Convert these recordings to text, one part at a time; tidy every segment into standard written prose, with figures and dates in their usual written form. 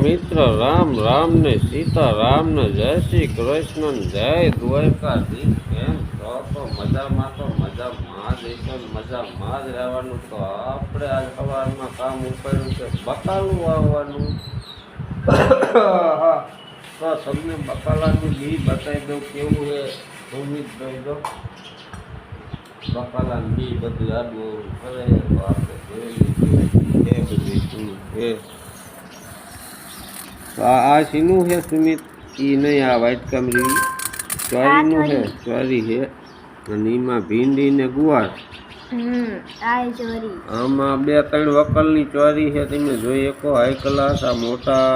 મિત્ર, રામ રામ ને સીતારામ ને જય શ્રી કૃષ્ણ, જય દ્વારકાધીશ. કેમ છો? તો મજામાં દેશન મજામાં જ રહેવાનું. તો આપણે આજ સવારમાં કામ ઉપાડ્યું છે બકાલું વાવવાનું. તો તમને બકાલાનું બી બતાવી દઉં કેવું છે. સુમિતભાઈ જો બકાલાનું બી બધું આડું કરે તો આપણે જોઈ લીધું એ બધી શું છે. આ શીનું છે સુમિત? ઈ નહીં, આ વ્હાઈટ કામરી ચોરીનું છે, ચોરી છે. અને એમાં ભીંડી ને ગુવાર. આમાં 2-3 વકલની ચોરી છે. તમે જોઈ શકો હાઈ ક્લાસ. આ મોટા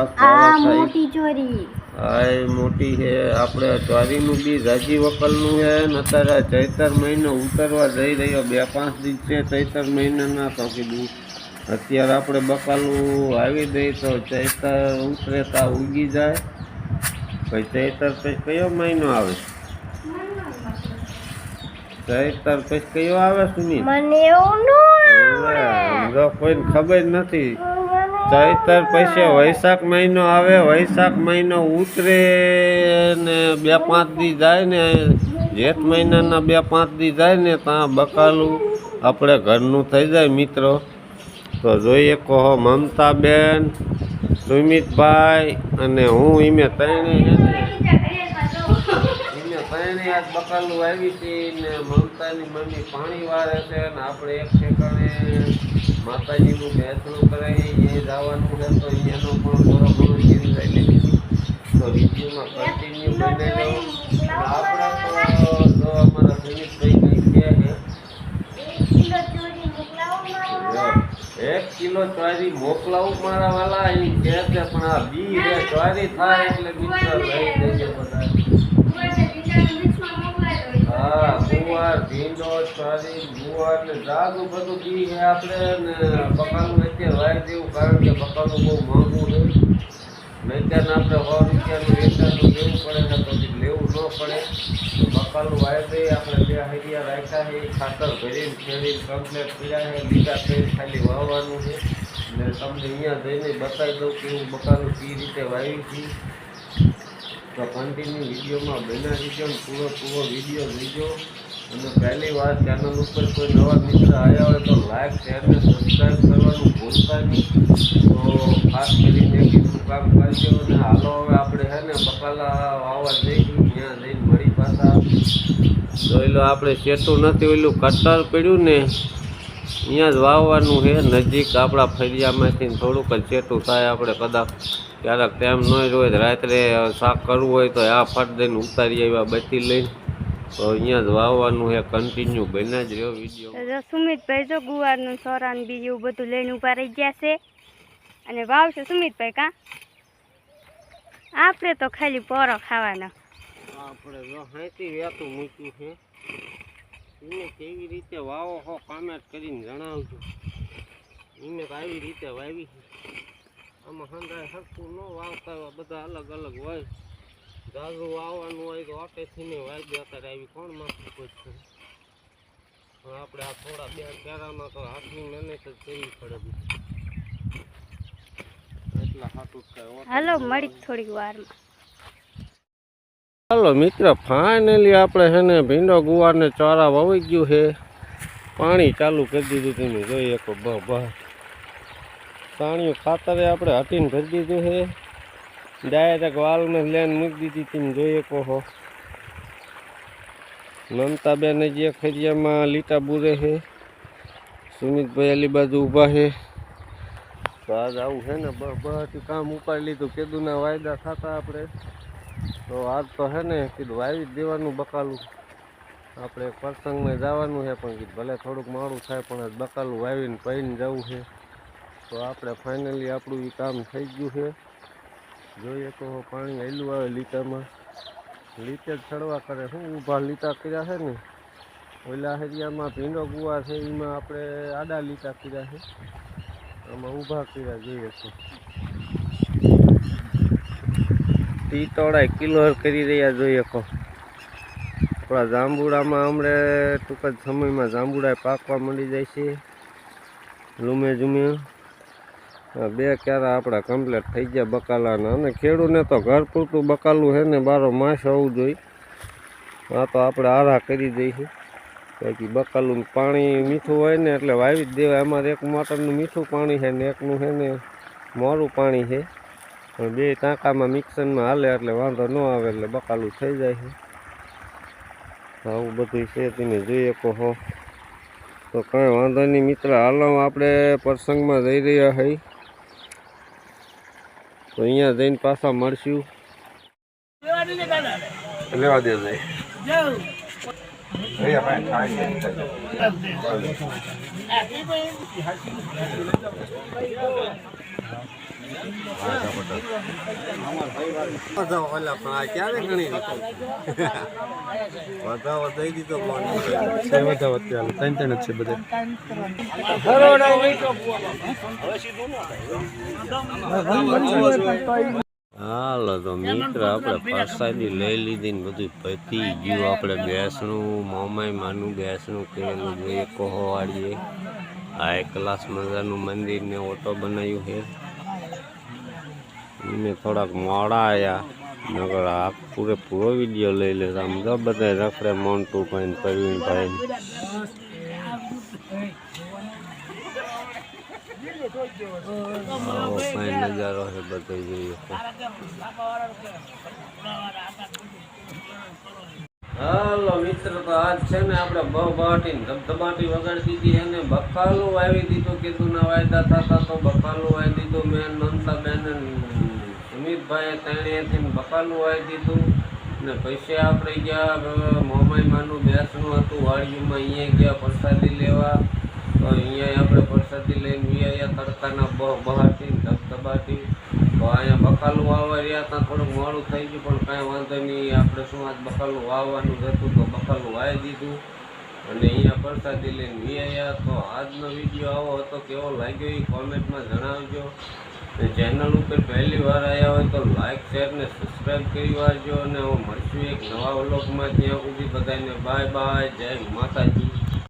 મોટી ચોરી. હા, મોટી છે. આપણે ચોરીનું બી જાજી વકલનું છે. ને અત્યારે ચૈતર મહિનો ઉતરવા જઈ રહ્યો. 2-5 દિવસ છે ચૈતર મહિનાના. તો કીધું અત્યારે આપણે બકાલું આવી દઈએ તો ચૈતર ઉતરે તા ઉગી જાય. પછી ચૈતર પછી કયો મહિનો આવે? ચૈતર પછી કયો આવે સુમિત? જો કોઈને ખબર નથી. ચૈતર પછી વૈશાખ મહિનો આવે. વૈશાખ મહિનો ઉતરે ને 2-5 દી જાય ને જેઠ મહિનાના 2-5 દી જાય ને ત્યાં બકાલું આપણે ઘરનું થઈ જાય મિત્રો. તો જોઈએ કહો મમતાબેન, સુમિતભાઈ અને હું ઈમે ત્રણે આજ બકાલું આવી હતી ને મમતાની મમ્મી પાણી વાળે છે ને આપણે એક ઠેકાણે માતાજીનું બેસણું કરાવી એ જવાનું છે. તો એનો પણ થોડો ઘણો જીવ લઈ તો વિડીયોમાં કન્ટિન્યુ બની જાઉં. આપણે તો જો અમારા સુમિતભાઈ કંઈ કહે છે 1 કિલો ચોરી મોકલાવું મારા વાલા એ કહે છે. પણ આ બી રે ચોરી થાય એટલે મિત્ર લઈ જઈએ બધા. હા, ગુવાર, ભીંડો, ચોરી, ગુવાર ને જાગું બધું બી છે આપણે. ને બકાલું અત્યારે વાવી દેવું, કારણ કે બકાલું બહુ મોંઘું છે. નહીંતર આપણે 100 રૂપિયાનું વેચાણું લેવું પડે ને તો લેવું ન પડે. તો બકાલું વાવી દઈએ. આપણે 2 હરિયા રાખ્યા છે. ખાતર ભરીને ખેડીને કમ્પ્લેટ કર્યા છે. લીટા કરી ખાલી વાવવાનું છે. ને તમને અહીંયા જઈને બતાવી દઉં કે હું બકાલું કઈ રીતે વાવી છે. તો કન્ટિન્યુ વિડીયોમાં બના દીજો ને પૂરો વિડીયો જોઈજો. અને પહેલી વાર ચેનલ ઉપર કોઈ નવા મિત્ર આવ્યા હોય તો લાઈક, શેર ને સબસ્ક્રાઈબ કરવાનું ભૂલતા નહીં. તો ખાસ કરીને કીધું કામ કરજો. અને હાલો હવે આપણે છે ને બકાલા વાવવા જઈશું. ત્યાં જઈને મળી પાછા જોઈ લો. આપણે સેટું નથી ઓલું કટર પડ્યું ને અહીંયા જ વાવવાનું છે. નજીક આપણા ફળિયામાંથી થોડુંક જ સેટું થાય. આપણે કદાચ ક્યારેક ટાઈમ ન હોય રાત્રે શાક કરવું હોય તો આ ફટ દઈને ઉતારી આવ્યા બત્તી લઈને. તો અહીંયા જ વાવવાનું છે. કન્ટિન્યુ બન્યા જ રહ્યો વિડીયો. સુમિતભાઈ જો ગુવારનું સોરાનું બી એવું બધું લઈને ઉભા રહી ગયા છે અને વાવશે સુમિતભાઈ. કાં આપણે તો ખાલી પોરો ખાવાના. આપણે જો હાથી વેતું મૂક્યું છે. એને કેવી રીતે વાવો હો કોમેન્ટ કરીને જણાવજો. એને આવી રીતે વાવી છે. આમાં હંધાય સરખું ન વાવતા હોય, બધા અલગ અલગ હોય. જાજુ વાવવાનું હોય તો ઓટેથી વાવી દે. અત્યારે આવી કોણ માથું કોઈ છે. આપણે આ થોડા 2 કેરામાં તો હાથની મહેનત જ કરવી પડે. એટલા હાથું થાય. હાલો મળી થોડીક વારમાં. ચાલો મિત્ર, ફાઇનલી આપણે છે ને ભીંડો ગુવાર ને ચોરા વાવી ગયું છે. પાણી ચાલુ કરી દીધું. તમે જોઈએ તો સાણિયું ખાતરે આપણે હટીને ભરી દીધું છે. ડાયરેક્ટ વાલમાં લઈને મૂકી દીધી. તમે જોઈએ કહો મમતાબેન જે ફેરિયામાં લીટા બુરે છે. સુમિતભાઈ અલી બાજુ ઊભા છે. તો આજ આવું છે ને બહારથી કામ ઉપાડી લીધું. કેદુના વાયદા થતા આપણે. તો આજ તો છે ને કીધું વાવી જ દેવાનું બકાલું. આપણે પ્રસંગમાં જવાનું છે પણ કીધું ભલે થોડુંક મોડું થાય પણ આજ બકાલું વાવીને પહીને જવું છે. તો આપણે ફાઇનલી આપણું એ કામ થઈ ગયું છે. જોઈએ તો પાણી હેલું આવે લીટામાં. લીટે જ ચડવા કરે. શું ઊભા લીટા કર્યા છે ને. ઓલા હરિયામાં ભીંડો ગુવાર છે એમાં આપણે આડા લીટા કર્યા છે. આમાં ઊભા કર્યા જોઈએ તો ટીટોળા કિલો કરી રહ્યા જોઈએ કહો. આપણા જાંબુડામાં હમણે ટૂંક જ સમયમાં જાંબુડા પાકવા માંડી જાય છે. લૂમે ઝૂમે આ 2 ક્યારા આપણા કમ્પ્લીટ થઈ ગયા બકાલાના. અને ખેડૂને તો ઘર પૂરતું બકાલું છે ને 12 માસ હોવું જોઈએ. આ તો આપણે આરા કરી દઈશું. બાકી બકાલું પાણી મીઠું હોય ને એટલે વાવી જ દેવાય. અમારે એક મોટરનું મીઠું પાણી છે ને એકનું છે ને મોરું પાણી છે. પણ 2 ટાંકામાં મિક્સરમાં હાલે એટલે વાંધો ન આવે, એટલે બકાલું થઈ જાય છે. આવું બધું છે, તમે જોઈ શકો છો. તો કાંઈ વાંધો નહીં મિત્ર, હાલો આપણે પ્રસંગમાં જઈ રહ્યા છીએ. તો અહીંયા જઈને પાછા મળશું. લેવા દે ક્યારે ગણી વધાવો દઈ દીધો વધાવો અત્યારે 3 જ છે બધે. હાલો તો મિત્ર આપણે પ્રસાદી લઈ લીધી ને બધું પતી ગયું. આપણે બેસણું મોમાઈ માનું બેસણું કરેલું જોઈએ કોહવાડીએ. આ એક ક્લાસ મજાનું મંદિર ને ઓટો બનાવ્યું છે. મેં થોડાક મોડા આવ્યા, નગર આ પૂરેપૂરો વિડીયો લઈ લે. આમ તો બધા રખડે મોન્ટુ ભાઈ પ્રવીણભાઈ. કઈ નજારો છે બધો જોઈએ. હાલો મિત્ર, તો આજ છે ને આપણે બહાટી ધબધબાટી વગાડી દીધી અને બકાલું વાવી દીધું. કીધું ના વાયદા થતા તો બકાલું વાવી દીધું. મેં મમતાબેન સુમિતભાઈએ ત્રણેયથી બકાલું વાવી દીધું. ને પૈસે આપણે ગયા મોમાઈ માનું બેસણું હતું વાડીમાં, અહીંયા ગયા પ્રસાદી લેવા. તો અહીંયા આપણે પ્રસાદી લઈને વ્યાયા તડકાના બહાટી ધબધબાટી. તો અહીંયા બકાલું વાવવા રહ્યા હતા, થોડુંક મોડું થઈ ગયું પણ કાંઈ વાંધો નહીં. આપણે શું આજ બકાલું વાવવાનું હતું તો બકાલું વાવી દીધું અને અહીંયા પ્રસાદી લઈને વ્યાયા. તો આજનો વિડીયો આવો હતો, કેવો લાગ્યો એ કોમેન્ટમાં જણાવજો. અને ચેનલ ઉપર પહેલી વાર આવ્યા હોય તો લાઇક શેર ને સબસ્ક્રાઈબ કરી વાળજો. અને હું મળશું એક નવા વ્લોગમાં. ત્યાં સુધી બધાને બાય બાય, જય માતાજી.